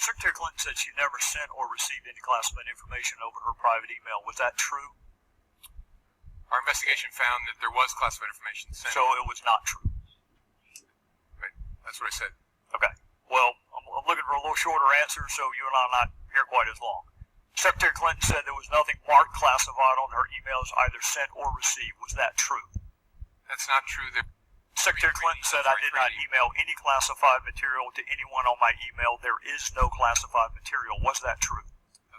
Secretary Clinton said she never sent or received any classified information over her private email. Was that true? Our investigation found that there was classified information sent. So it was not true. Right. That's what I said. Okay. Well, I'm looking for a little shorter answer, so you and I are not here quite as long. Secretary Clinton said there was nothing marked classified on her emails, either sent or received. Was that true? That's not true. Secretary Clinton said, I did not email any classified material to anyone on my email. There is no classified material. Was that true?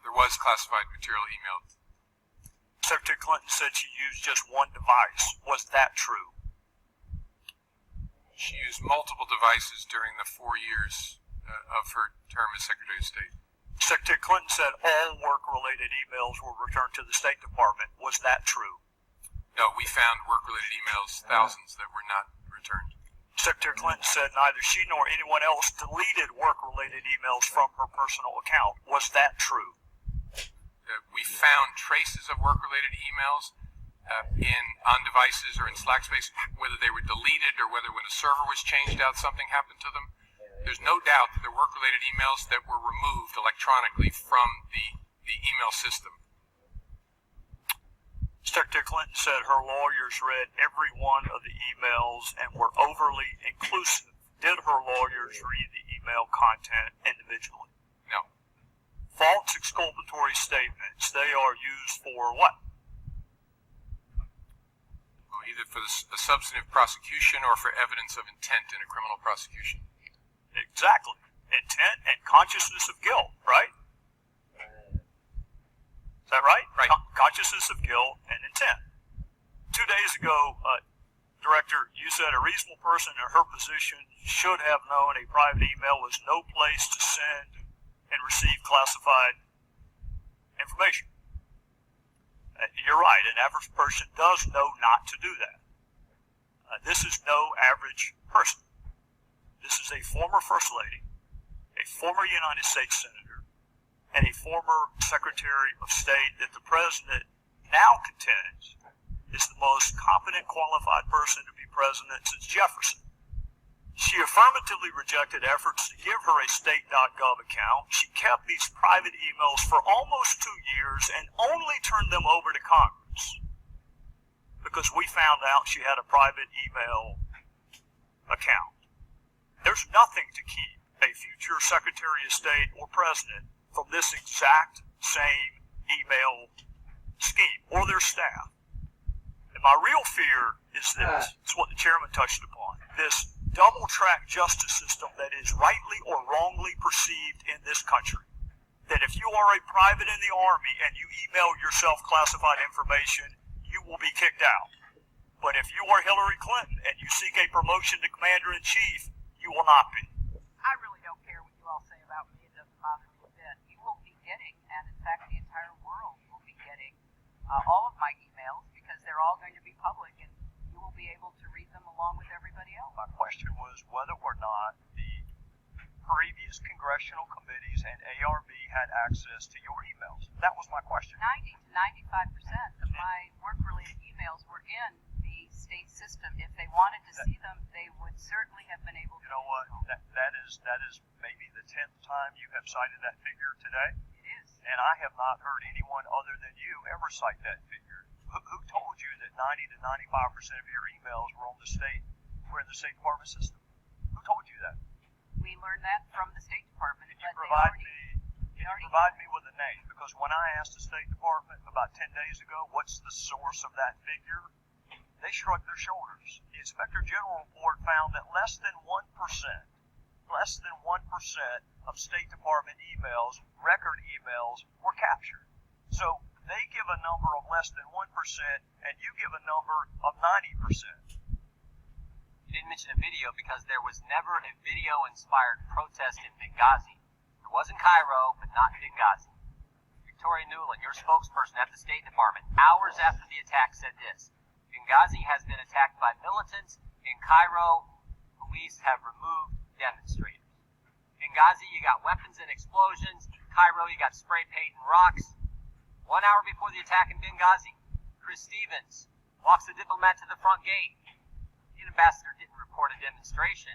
There was classified material emailed. Secretary Clinton said she used just one device. Was that true? She used multiple devices during the 4 years of her term as Secretary of State. Secretary Clinton said all work-related emails were returned to the State Department. Was that true? No, we found work-related emails, thousands, that were not returned. Secretary Clinton said neither she nor anyone else deleted work-related emails from her personal account. Was that true? We found traces of work-related emails on devices or in Slack space, whether they were deleted or whether when a server was changed out something happened to them. There's no doubt that there were work-related emails that were removed electronically from the email system. Secretary Clinton said her lawyers read every one of the emails and were overly inclusive. Did her lawyers read the email content individually? No. False exculpatory statements, they are used for what? Well, either for a substantive prosecution or for evidence of intent in a criminal prosecution. Exactly. Intent and consciousness of guilt, right? Is that right? Right. Consciousness of guilt and intent. 2 days ago, Director, you said a reasonable person in her position should have known a private email was no place to send and receive classified information. You're right. An average person does know not to do that. This is no average person. This is a former First Lady, a former United States Senator, and a former Secretary of State that the President now contends is the most competent, qualified person to be president since Jefferson. She affirmatively rejected efforts to give her a state.gov account. She kept these private emails for almost 2 years and only turned them over to Congress because we found out she had a private email account. There's nothing to keep a future Secretary of State or President from this exact same email scheme or their staff. And my real fear is this. It's what the chairman touched upon. This double-track justice system that is rightly or wrongly perceived in this country. That if you are a private in the Army and you email yourself classified information, you will be kicked out. But if you are Hillary Clinton and you seek a promotion to Commander-in-Chief, you will not be. I really don't care what you all say about me. It doesn't bother me a bit. You will be getting, and in fact the entire world will be getting, all of my emails because they're all going to be public and you will be able to read them along with everybody else. My question was whether or not the previous congressional committees and ARB had access to your emails. That was my question. 90 to 95% of my work-related emails were in the state system. If they wanted to see them, they would certainly have been able to. You know what? That is maybe the 10th time you have cited that figure today. It is. And I have not heard anyone other than you ever cite that figure. Who told you that 90 to 95% of your emails were in the State Department system? Who told you that? We learned that from the State Department. Can you provide me with a name? Because when I asked the State Department about 10 days ago, what's the source of that figure? They shrugged their shoulders. The Inspector General report found that less than 1% of State Department emails, record emails, were captured. So they give a number of less than 1%, and you give a number of 90%. You didn't mention a video because there was never a video-inspired protest in Benghazi. There was in Cairo, but not in Benghazi. Victoria Nuland, your spokesperson at the State Department, hours after the attack said this: Benghazi has been attacked by militants. In Cairo, police have removed demonstrators. Benghazi, you got weapons and explosions. Cairo, you got spray paint and rocks. 1 hour before the attack in Benghazi, Chris Stevens walks the diplomat to the front gate. The ambassador didn't report a demonstration.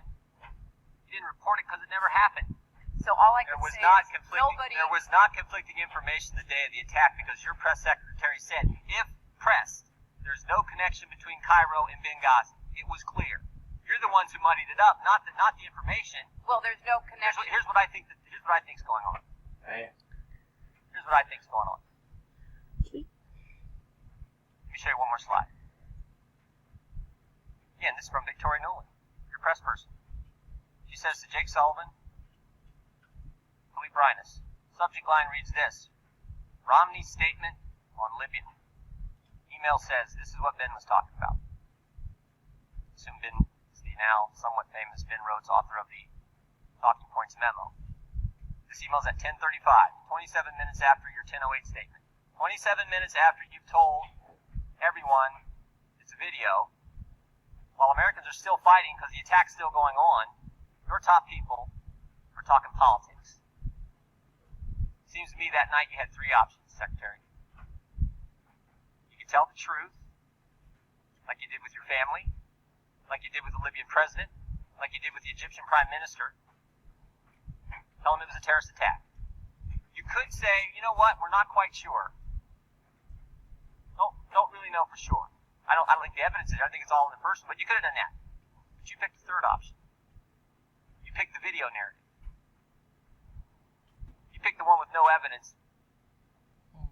He didn't report it because it never happened. So all I can There was say not is conflicting. nobody. There was not conflicting information the day of the attack because your press secretary said, if pressed, there's no connection between Cairo and Benghazi. It was clear. You're the ones who muddied it up, not the information. Well, there's no connection. Here's what I think. Here's what I think's going on. Here's what I think's going on. Let me show you one more slide. Again, this is from Victoria Nuland, your press person. She says to Jake Sullivan, Philippe Reines, subject line reads this: Romney's statement on Libya. Email says this is what Ben was talking about. Assume Ben is the now somewhat famous Ben Rhodes, author of the Talking Points memo. This email's at 10:35, 27 minutes after your 10:08 statement. 27 minutes after you've told everyone it's a video, while Americans are still fighting because the attack's still going on, your top people are talking politics. Seems to me that night you had three options, Secretary. You could tell the truth, like you did with your family, like you did with the Libyan president, like you did with the Egyptian prime minister. Tell them it was a terrorist attack. You could say, you know what, we're not quite sure. Don't really know for sure. I don't think the evidence is there. I think it's all in the person, but you could have done that. But you picked the third option. You picked the video narrative. You picked the one with no evidence.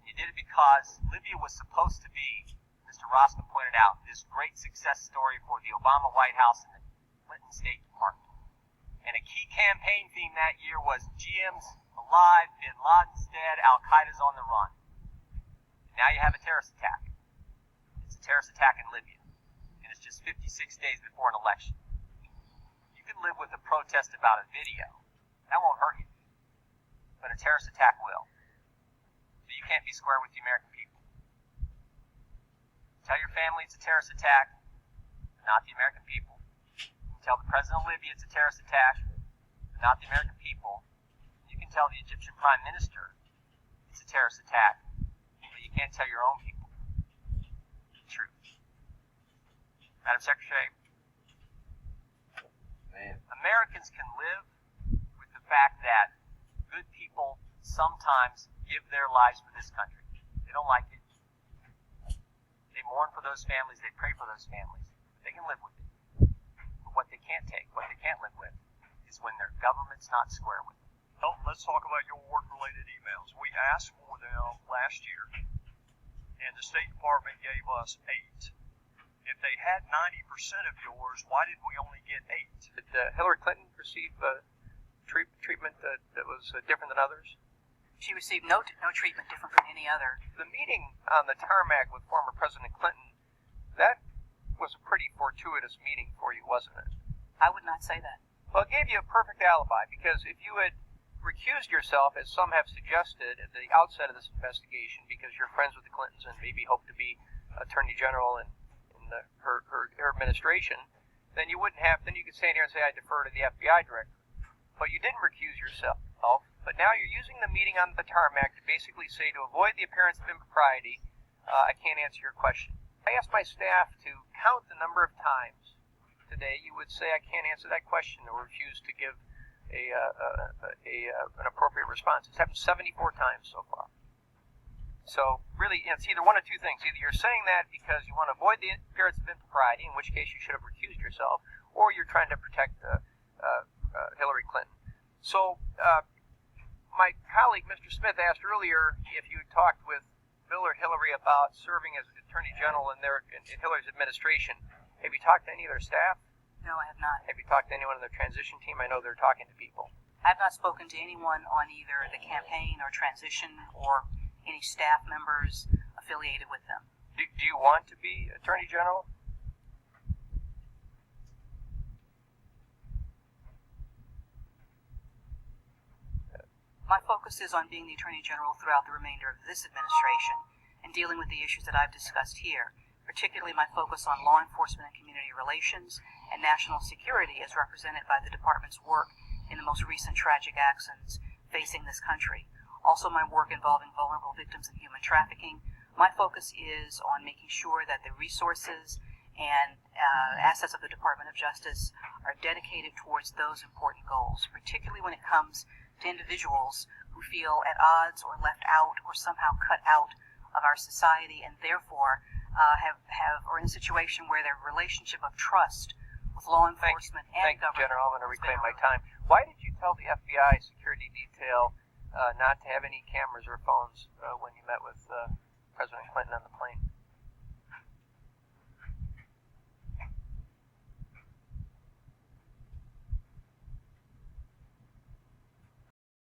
You did it because Libya was supposed to be, Mr. Rossman pointed out, this great success story for the Obama White House and the Clinton State Department. And a key campaign theme that year was GM's alive, Bin Laden's dead, Al-Qaeda's on the run. And now you have a terrorist attack. It's a terrorist attack in Libya. And it's just 56 days before an election. You can live with a protest about a video. That won't hurt you. But a terrorist attack will. So you can't be square with the American people. Tell your family it's a terrorist attack, but not the American people. Tell the president of Libya it's a terrorist attack, but not the American people. You can tell the Egyptian prime minister it's a terrorist attack, but you can't tell your own people the truth. Madam Secretary, Americans can live with the fact that good people sometimes give their lives for this country. They don't like it. They mourn for those families. They pray for those families. They can live with it. But what they can't take, what they can't live with, is when their government's not square with them. Well, let's talk about your work-related emails. We asked for them last year, and the State Department gave us 8. If they had 90% of yours, why did we only get 8? Did Hillary Clinton receive treatment that was different than others? She received no treatment different from any other. The meeting on the tarmac with former President Clinton, that was a pretty fortuitous meeting for you, wasn't it? I would not say that. Well, it gave you a perfect alibi, because if you had recused yourself, as some have suggested at the outset of this investigation, because you're friends with the Clintons and maybe hope to be Attorney General in her administration, then you wouldn't have, then you could stand here and say, I defer to the FBI director. But you didn't recuse yourself. But now you're using the meeting on the tarmac to basically say, to avoid the appearance of impropriety, I can't answer your question. I asked my staff to count the number of times today you would say I can't answer that question or refuse to give an appropriate response. It's happened 74 times so far. So really, it's either one of two things. Either you're saying that because you want to avoid the appearance of impropriety, in which case you should have recused yourself, or you're trying to protect Hillary Clinton. So my colleague, Mr. Smith, asked earlier if you talked with Bill or Hillary about serving as Attorney General in Hillary's administration. Have you talked to any of their staff? No, I have not. Have you talked to anyone in their transition team? I know they're talking to people. I have not spoken to anyone on either the campaign or transition or any staff members affiliated with them. Do you want to be Attorney General? My focus is on being the Attorney General throughout the remainder of this administration and dealing with the issues that I've discussed here, particularly my focus on law enforcement and community relations and national security as represented by the Department's work in the most recent tragic actions facing this country. Also my work involving vulnerable victims in human trafficking. My focus is on making sure that the resources and assets of the Department of Justice are dedicated towards those important goals, particularly when it comes to individuals who feel at odds or left out or somehow cut out of our society, and therefore are in a situation where their relationship of trust with law enforcement Thank you, government. General. I'm going to reclaim my time. Why did you tell the FBI security detail not to have any cameras or phones when you met with President Clinton on the plane?